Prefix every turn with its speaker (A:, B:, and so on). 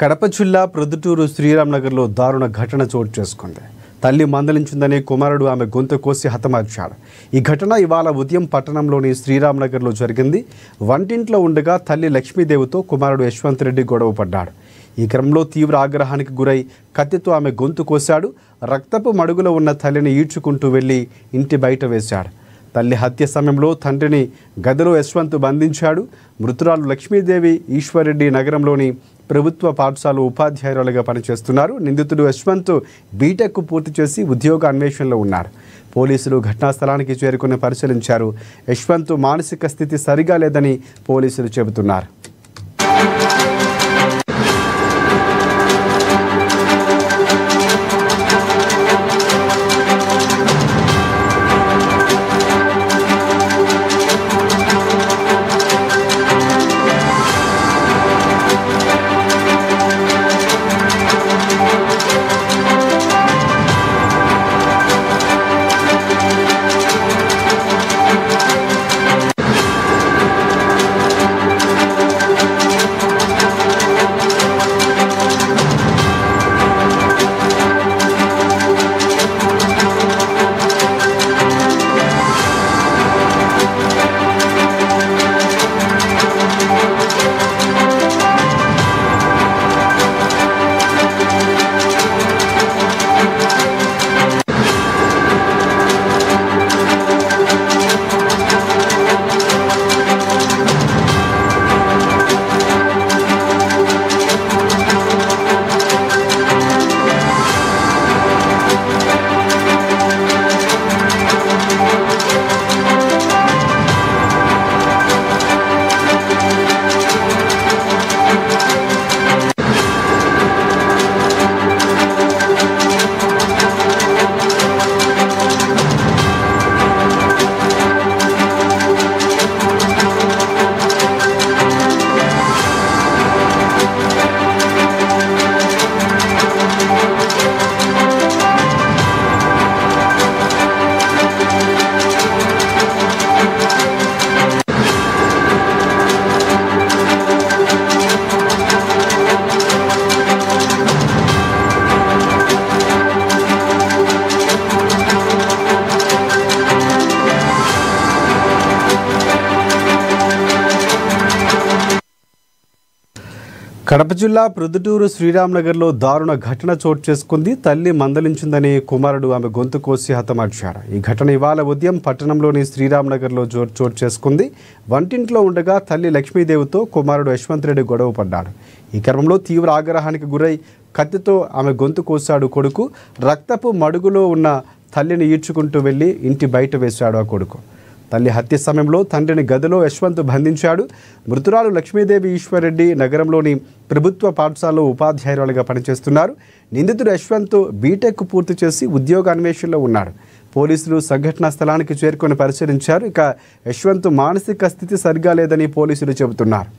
A: కడప జిల్లా ప్రొద్దుటూరు శ్రీరామ్ నగర్లో దారుణ ఘటన చోటు చేసుకుంది. తల్లి మందలించిందని కుమారుడు ఆమె గొంతు కోసి హతమార్చాడు. ఈ ఘటన ఇవాళ ఉదయం పట్టణంలోని శ్రీరామ్ నగర్లో జరిగింది. వంటింట్లో ఉండగా తల్లి లక్ష్మీదేవితో కుమారుడు యశ్వంత్ రెడ్డి గొడవ పడ్డాడు. ఈ క్రమంలో తీవ్ర ఆగ్రహానికి గురై కత్తితో ఆమె గొంతు కోశాడు. రక్తపు మడుగులో ఉన్న తల్లిని ఈడ్చుకుంటూ వెళ్లి ఇంటి బయట వేశాడు. తల్లి హత్య సమయంలో తండ్రిని గదిలో యశ్వంత్ బంధించాడు. మృతురాలు లక్ష్మీదేవి ఈశ్వర్రెడ్డి నగరంలోని ప్రభుత్వ పాఠశాల ఉపాధ్యాయురాలుగా పనిచేస్తున్నారు. నిందితుడు యశ్వంత్ బీటెక్ పూర్తి చేసి ఉద్యోగ అన్వేషణలో ఉన్నారు. పోలీసులు ఘటనా స్థలానికి చేరుకుని పరిశీలించారు. యశ్వంత్ మానసిక స్థితి సరిగా లేదని పోలీసులు చెబుతున్నారు. కడప జిల్లా ప్రొద్దుటూరు శ్రీరామ్ నగర్లో దారుణ ఘటన చోటు చేసుకుంది. తల్లి మందలించిందని కుమారుడు ఆమె గొంతు కోసి హతమార్చాడు. ఈ ఘటన ఇవాళ ఉదయం పట్టణంలోని శ్రీరామ్ నగర్లో చోటు చేసుకుంది. వంటింట్లో ఉండగా తల్లి లక్ష్మీదేవితో కుమారుడు యశ్వంత్ రెడ్డి గొడవ పడ్డాడు. ఈ క్రమంలో తీవ్ర ఆగ్రహానికి గురై కత్తితో ఆమె గొంతు కోశాడు కొడుకు. రక్తపు మడుగులో ఉన్న తల్లిని ఈడ్చుకుంటూ వెళ్లి ఇంటి బయట వేశాడు ఆ కొడుకు. తల్లి హత్య సమయంలో తండ్రిని గదిలో యశ్వంత్ బంధించాడు. మృతురాలు లక్ష్మీదేవి ఈశ్వర్రెడ్డి నగరంలోని ప్రభుత్వ పాఠశాలలో ఉపాధ్యాయురాలుగా పనిచేస్తున్నారు. నిందితుడు యశ్వంత్ బీటెక్ పూర్తి చేసి ఉద్యోగ అన్వేషణలో ఉన్నాడు. పోలీసులు సంఘటనా స్థలానికి చేరుకొని పరిశీలించారు. ఇక యశ్వంత్ మానసిక స్థితి సరిగా లేదని పోలీసులు చెబుతున్నారు.